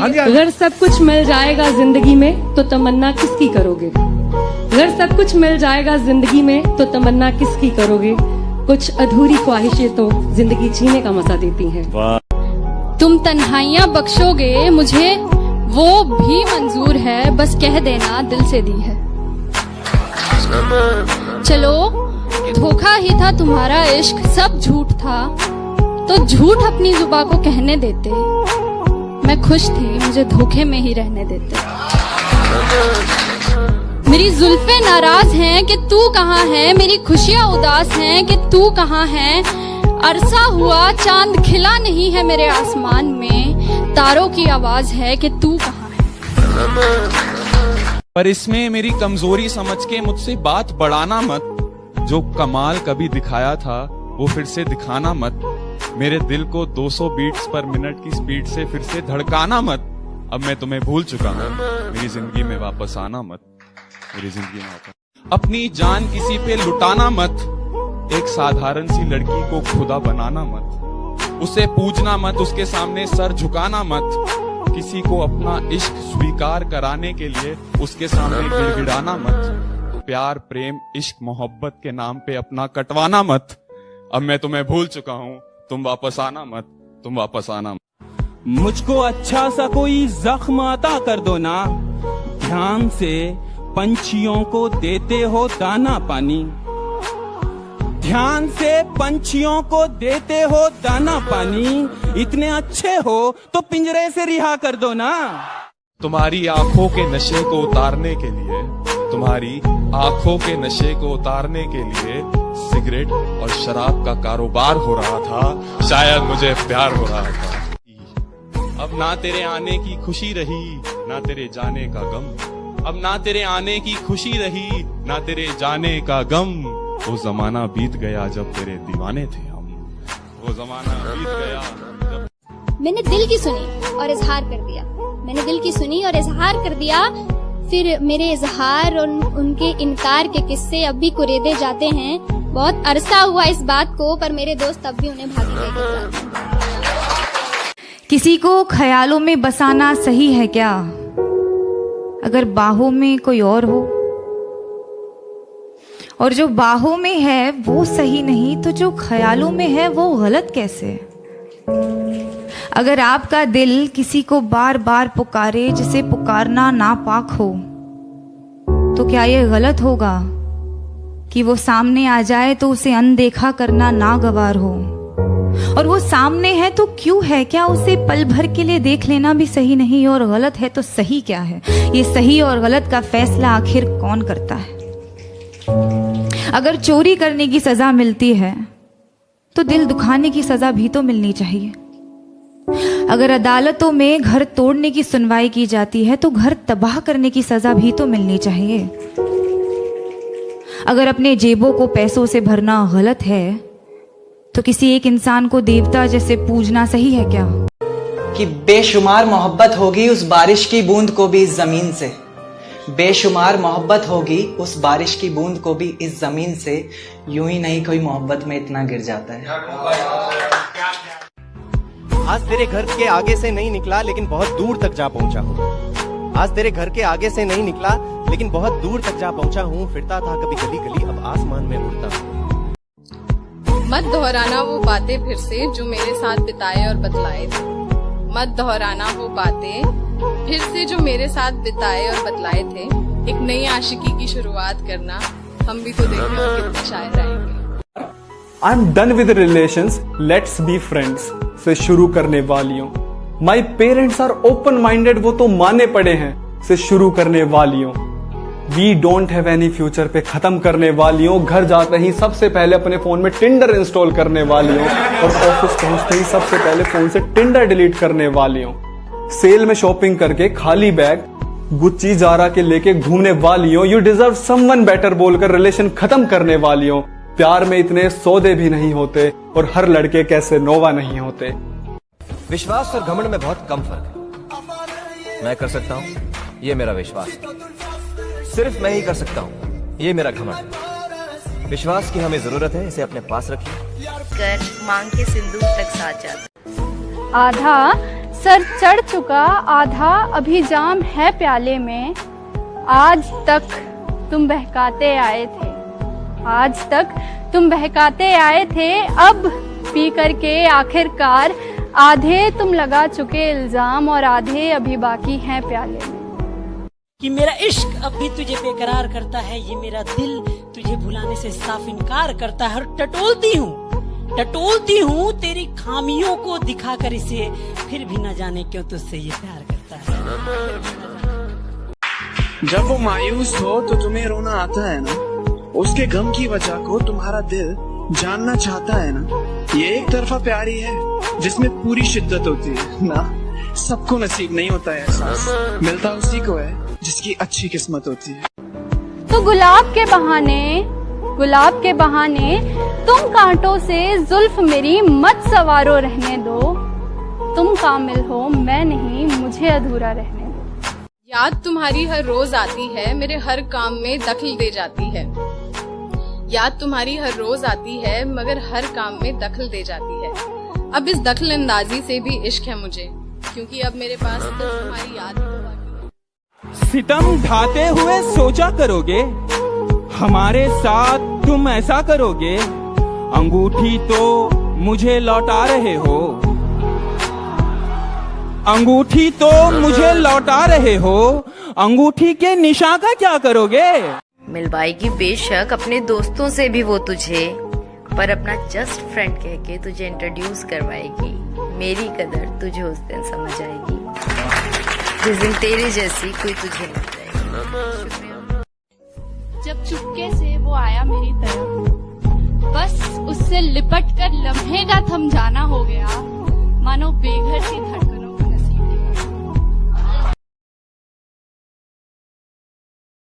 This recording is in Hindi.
अगर सब कुछ मिल जाएगा जिंदगी में तो तमन्ना किसकी करोगे? अगर सब कुछ मिल जाएगा जिंदगी में तो तमन्ना किसकी करोगे? कुछ अधूरी ख्वाहिशें तो जिंदगी जीने का मजा देती हैं। तुम तन्हाइयां बख्शोगे मुझे वो भी मंजूर है, बस कह देना दिल से दी है। चलो धोखा ही था तुम्हारा इश्क, सब झूठ था तो झूठ अपनी जुबान को कहने देते। मैं खुश थी, मुझे धोखे में ही रहने देते। मेरी जुल्फे नाराज हैं कि तू कहाँ है, मेरी खुशियाँ उदास हैं कि तू कहाँ है। अरसा हुआ चांद खिला नहीं है मेरे आसमान में, तारों की आवाज है कि तू कहाँ है। पर इसमें मेरी कमजोरी समझ के मुझसे बात बढ़ाना मत। जो कमाल कभी दिखाया था वो फिर से दिखाना मत। मेरे दिल को 200 बीट्स पर मिनट की स्पीड से फिर से धड़काना मत। अब मैं तुम्हें भूल चुका हूँ, मेरी जिंदगी में वापस आना मत। मेरी जिंदगी में वापस अपनी जान किसी पे लुटाना मत। एक साधारण सी लड़की को खुदा बनाना मत। उसे पूजना मत, उसके सामने सर झुकाना मत। किसी को अपना इश्क स्वीकार कराने के लिए उसके सामने गिड़गिड़ाना मत। प्यार प्रेम इश्क मोहब्बत के नाम पे अपना कटवाना मत। अब मैं तुम्हें भूल चुका हूँ, तुम वापस आना मत, तुम वापस आना मत। मुझको अच्छा सा कोई जख्म अता कर दो ना। ध्यान से पंछियों को देते हो दाना पानी। ध्यान से पंछियों को देते हो दाना पानी। इतने अच्छे हो तो पिंजरे से रिहा कर दो ना। तुम्हारी आंखों के नशे को उतारने के लिए, तुम्हारी आंखों के नशे को उतारने के लिए सिगरेट और शराब का कारोबार हो रहा था। शायद मुझे प्यार हो रहा था। अब ना तेरे आने की खुशी रही, ना तेरे जाने का गम। अब ना तेरे आने की खुशी रही, ना तेरे जाने का गम। वो जमाना बीत गया जब तेरे दीवाने थे हम। वो जमाना बीत गया जब... मैंने दिल की सुनी और इजहार कर दिया। मैंने दिल की सुनी और इजहार कर दिया। फिर मेरे इजहार और उनके इनकार के किस्से अब भी कुरेदे जाते हैं। बहुत अरसा हुआ इस बात को, पर मेरे दोस्त अब भी उन्हें भागी लेके किसी को ख्यालों में बसाना सही है क्या? अगर बाहों में कोई और हो, और जो बाहों में है वो सही नहीं तो जो ख्यालों में है वो गलत कैसे? अगर आपका दिल किसी को बार बार पुकारे जिसे पुकारना नापाक हो, तो क्या ये गलत होगा कि वो सामने आ जाए तो उसे अनदेखा करना नागवार हो? और वो सामने है तो क्यों है? क्या उसे पल भर के लिए देख लेना भी सही नहीं? और गलत है तो सही क्या है? ये सही और गलत का फैसला आखिर कौन करता है? अगर चोरी करने की सजा मिलती है तो दिल दुखाने की सजा भी तो मिलनी चाहिए। अगर अदालतों में घर तोड़ने की सुनवाई की जाती है तो घर तबाह करने की सजा भी तो मिलनी चाहिए। अगर अपने जेबों को पैसों से भरना गलत है तो किसी एक इंसान को देवता जैसे पूजना सही है क्या? कि बेशुमार मोहब्बत होगी उस बारिश की बूंद को भी इस जमीन से। बेशुमार मोहब्बत होगी उस बारिश की बूंद को भी इस जमीन से। यूं ही नहीं कोई मोहब्बत में इतना गिर जाता है। आज तेरे घर के आगे से नहीं निकला लेकिन बहुत दूर तक जा पहुंचा हूँ। आज तेरे घर के आगे से नहीं निकला लेकिन बहुत दूर तक जा पहुंचा हूँ। फिरता था कभी गली गली, अब आसमान में उड़ता हूँ। मत दोहराना वो बातें फिर से जो मेरे साथ बिताए और बतलाए थे। मत दोहराना वो बातें फिर से जो मेरे साथ बिताए और बतलाए थे। एक नई आशिकी की शुरुआत करना, हम भी तो देखें कितने शायर आएंगे। I am done with relations, let's be friends से शुरू करने वालियों। My parents are open minded, वो तो माने पड़े हैं से शुरू करने वालियों। We don't have any future पे खत्म करने वालियों। घर जाते ही सबसे पहले अपने फोन में टिंडर इंस्टॉल करने वालियों और ऑफिस पहुंचते ही सबसे पहले फोन से टिंडर डिलीट करने वालियों। सेल में शॉपिंग करके खाली बैग गुच्ची जारा के लेके घूमने वालियों। यू डिजर्व समवन बेटर बोलकर रिलेशन खत्म करने वालियों। प्यार में इतने सौदे भी नहीं होते और हर लड़के कैसे नोवा नहीं होते। विश्वास और घमंड में बहुत कम फर्क है। मैं कर सकता हूँ, ये मेरा विश्वास। सिर्फ मैं ही कर सकता हूँ, ये मेरा घमंड। विश्वास की हमें जरूरत है, इसे अपने पास रखिए। कर मांग के सिंदूर तक साथ जाता। आधा सर चढ़ चुका आधा अभी जाम है प्याले में, आज तक तुम बहकाते आए थे, आज तक तुम बहकाते आए थे, अब पी करके आखिरकार आधे तुम लगा चुके इल्जाम और आधे अभी बाकी हैं प्याले में। कि मेरा इश्क अब भी तुझे बेकरार करता है, ये मेरा दिल तुझे भुलाने से साफ इनकार करता है, और टटोलती हूँ तेरी खामियों को दिखाकर इसे, फिर भी न जाने क्यों तुझसे ये प्यार करता है। जब वो मायूस हो तो तुम्हें रोना आता है ना, उसके गम की वजह को तुम्हारा दिल जानना चाहता है ना। ये एक तरफा प्यारी है जिसमें पूरी शिद्दत होती है ना, सबको नसीब नहीं होता है एहसास, मिलता उसी को है जिसकी अच्छी किस्मत होती है। तो गुलाब के बहाने तुम कांटों से जुल्फ मेरी मत सवारो रहने दो, तुम कामिल हो मैं नहीं, मुझे अधूरा रहने दो। याद तुम्हारी हर रोज आती है, मेरे हर काम में दखल दे जाती है। याद तुम्हारी हर रोज आती है, मगर हर काम में दखल दे जाती है। अब इस दखल अंदाजी से भी इश्क है मुझे, क्योंकि अब मेरे पास तो तुम्हारी याद ही तो बाकी है। सितम ढाते हुए सोचा करोगे, हमारे साथ तुम ऐसा करोगे, अंगूठी तो मुझे लौटा रहे हो, अंगूठी तो मुझे लौटा रहे हो, अंगूठी के निशान का क्या करोगे? मिलवाएगी बेशक अपने दोस्तों से भी वो तुझे, पर अपना जस्ट फ्रेंड कह के तुझे इंट्रोड्यूस करवाएगी, मेरी कदर तुझे उस दिन समझ आएगी, जिस दिन तेरे जैसी कोई तुझे मिल जाएगी। जब चुपके से वो आया मेरी तरफ, बस उससे लिपट कर लम्हे का थम जाना हो गया, मानो बेघर सी धड़कन